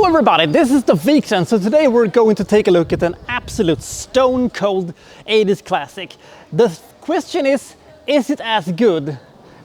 Hello everybody, this is the Wikstrand. So today we're going to take a look at an absolute stone cold 80s classic. The question is it as good?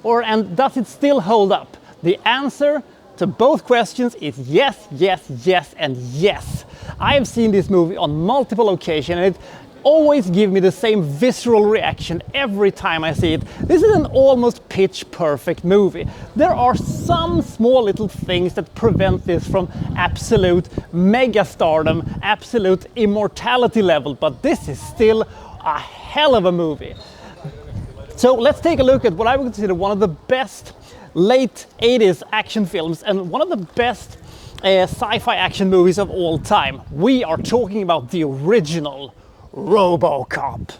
And does it still hold up? The answer to both questions is yes, yes, yes, and yes. I have seen this movie on multiple occasions and it always gives me the same visceral reaction every time I see it. This is an almost pitch perfect movie. There are some small little things that prevent this from absolute mega stardom, absolute immortality level, but this is still a hell of a movie. So let's take a look at what I would consider one of the best late 80s action films and one of the best sci-fi action movies of all time. We are talking about the original Robocop.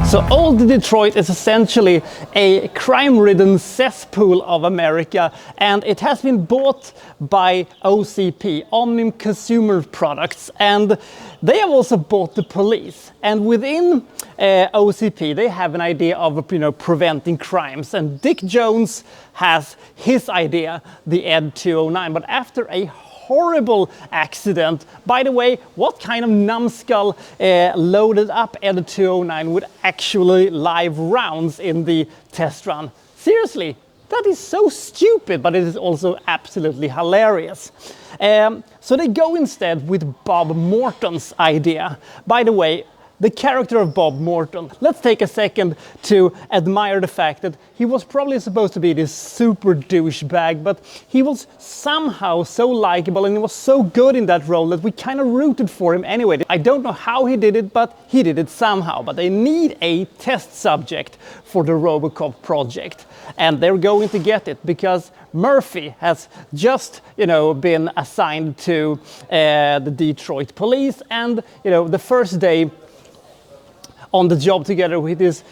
So old Detroit is essentially a crime-ridden cesspool of America, and it has been bought by OCP, Omnium Consumer Products, and they have also bought the police. And within OCP, they have an idea of preventing crimes. And Dick Jones has his idea, the Ed 209. But after a horrible accident. By the way, what kind of numbskull loaded up Ed 209 with actually live rounds in the test run? Seriously, that is so stupid, but it is also absolutely hilarious. So they go instead with Bob Morton's idea. By the way, the character of Bob Morton, let's take a second to admire the fact that he was probably supposed to be this super douchebag, but he was somehow so likable and he was so good in that role that we kind of rooted for him anyway. I don't know how he did it, but he did it somehow. But they need a test subject for the Robocop project, and they're going to get it because Murphy has just, been assigned to the Detroit police, and the first day on the job together with his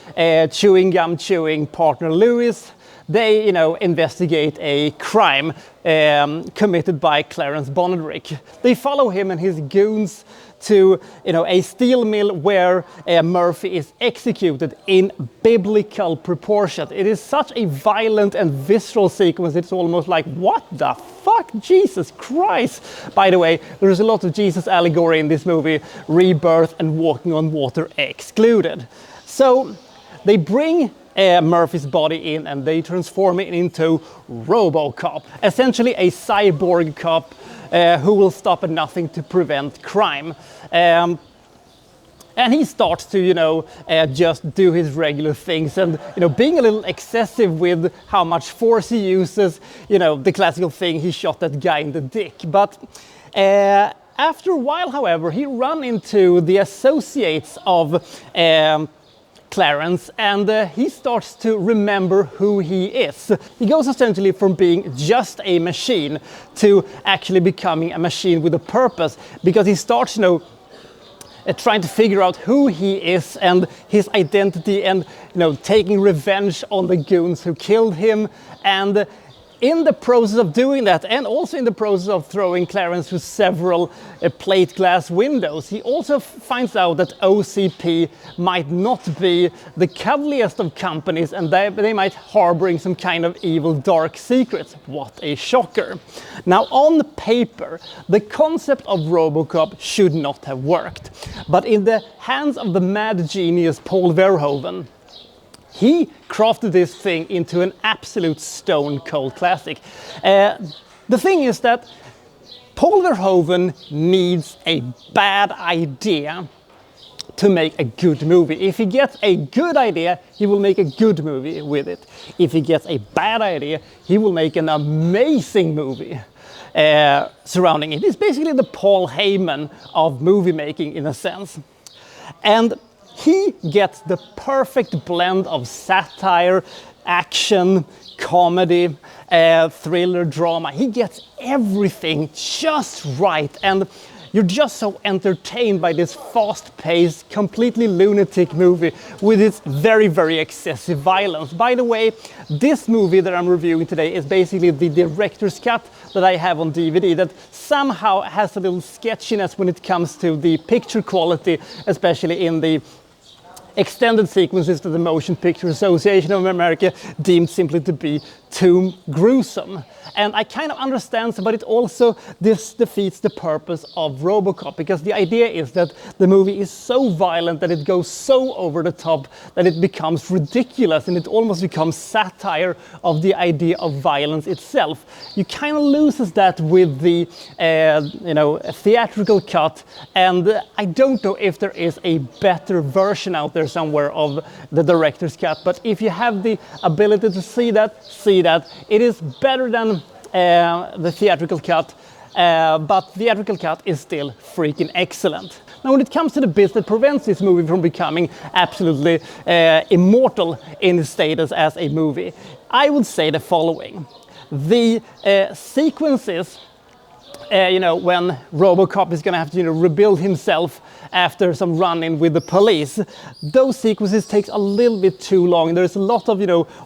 chewing gum chewing partner Lewis, they investigate a crime committed by Clarence Bonnedrick. They follow him and his goons to a steel mill where Murphy is executed in biblical proportions. It is such a violent and visceral sequence. It's almost like, what the fuck? Jesus Christ! By the way, there is a lot of Jesus allegory in this movie, rebirth and walking on water excluded. So they bring Murphy's body in and they transform it into Robocop, essentially a cyborg cop who will stop at nothing to prevent crime. And he starts to, just do his regular things and, being a little excessive with how much force he uses, the classical thing, he shot that guy in the dick. But after a while, however, he ran into the associates of Clarence, and he starts to remember who he is. He goes essentially from being just a machine to actually becoming a machine with a purpose, because he starts, trying to figure out who he is and his identity, and taking revenge on the goons who killed him. And in the process of doing that, and also in the process of throwing Clarence through several plate glass windows, he also finds out that OCP might not be the cuddliest of companies, and they might harboring some kind of evil dark secrets. What a shocker. Now, on paper, the concept of Robocop should not have worked, but in the hands of the mad genius Paul Verhoeven, he crafted this thing into an absolute stone cold classic. The thing is that Paul Verhoeven needs a bad idea to make a good movie. If he gets a good idea, he will make a good movie with it. If he gets a bad idea, he will make an amazing movie surrounding it. It's basically the Paul Heyman of movie making in a sense. And he gets the perfect blend of satire, action, comedy, thriller, drama. He gets everything just right. And you're just so entertained by this fast-paced, completely lunatic movie with its very, very excessive violence. By the way, this movie that I'm reviewing today is basically the director's cut that I have on DVD that somehow has a little sketchiness when it comes to the picture quality, especially in the extended sequences that the Motion Picture Association of America deemed simply to be too gruesome. And I kind of understand, but it also this defeats the purpose of Robocop, because the idea is that the movie is so violent that it goes so over the top that it becomes ridiculous, and it almost becomes satire of the idea of violence itself. You kind of loses that with the theatrical cut, and I don't know if there is a better version out there somewhere of the director's cut, but if you have the ability to see that, it is better than the theatrical cut, but theatrical cut is still freaking excellent. Now, when it comes to the bits that prevents this movie from becoming absolutely immortal in its status as a movie, I would say the following. The sequences when Robocop is going to have to rebuild himself after some run-in with the police, those sequences takes a little bit too long. There's a lot of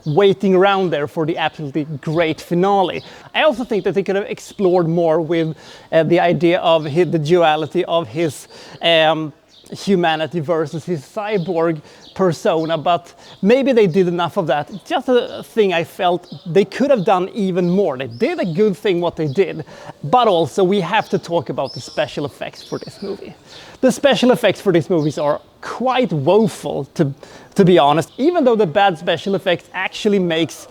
waiting around there for the absolutely great finale. I also think that they could have explored more with the idea of the duality of his humanity versus his cyborg persona, but maybe they did enough of that. Just a thing I felt they could have done even more. They did a good thing what they did, but also we have to talk about the special effects for this movie. The special effects for these movies are quite woeful, to be honest, even though the bad special effects actually makes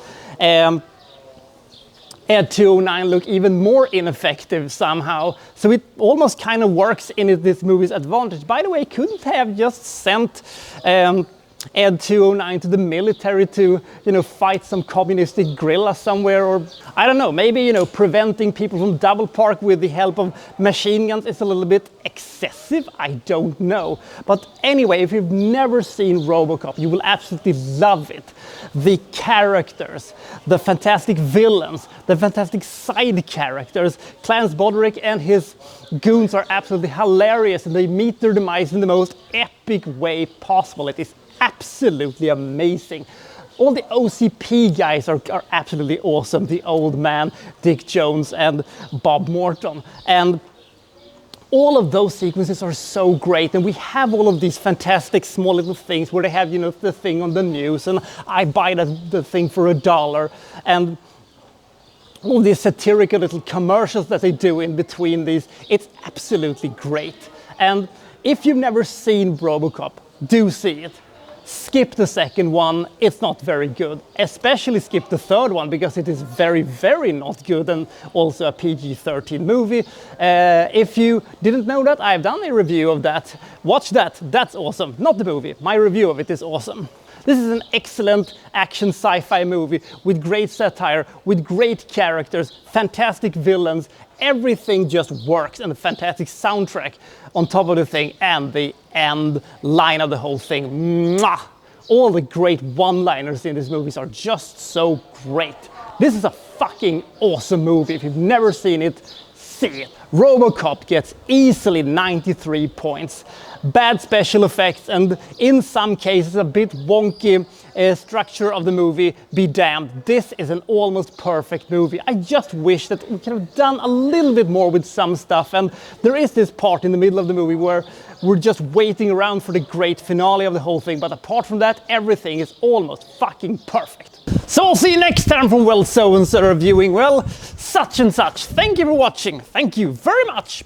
Ed 209 look even more ineffective somehow. So it almost kind of works in this movie's advantage. By the way, couldn't they have just sent Ed 209 to the military to, fight some communistic guerrilla somewhere, or I don't know, maybe, preventing people from double park with the help of machine guns is a little bit excessive. I don't know. But anyway, if you've never seen Robocop, you will absolutely love it. The characters, the fantastic villains, the fantastic side characters, Clarence Bodrick and his goons are absolutely hilarious, and they meet their demise in the most epic way possible. It is absolutely amazing. All the OCP guys are absolutely awesome. The old man, Dick Jones, and Bob Morton. And all of those sequences are so great, and we have all of these fantastic small little things where they have, the thing on the news, and I buy the thing for $1, and all these satirical little commercials that they do in between these. It's absolutely great. And if you've never seen Robocop, do see it. Skip the second one, it's not very good. Especially skip the third one, because it is very, very not good, and also a PG-13 movie. If you didn't know that, I've done a review of that. Watch that, that's awesome. Not the movie, my review of it is awesome. This is an excellent action sci-fi movie with great satire, with great characters, fantastic villains. Everything just works, and a fantastic soundtrack on top of the thing, and the end line of the whole thing. Mwah! All the great one-liners in these movies are just so great. This is a fucking awesome movie. If you've never seen it, see it. Robocop gets easily 93 points. Bad special effects, and in some cases a bit wonky structure of the movie, be damned. This is an almost perfect movie. I just wish that we could have done a little bit more with some stuff, and there is this part in the middle of the movie where we're just waiting around for the great finale of the whole thing, but apart from that, everything is almost fucking perfect. So I'll see you next time from Well So and So reviewing, well, such and such. Thank you for watching. Thank you very much.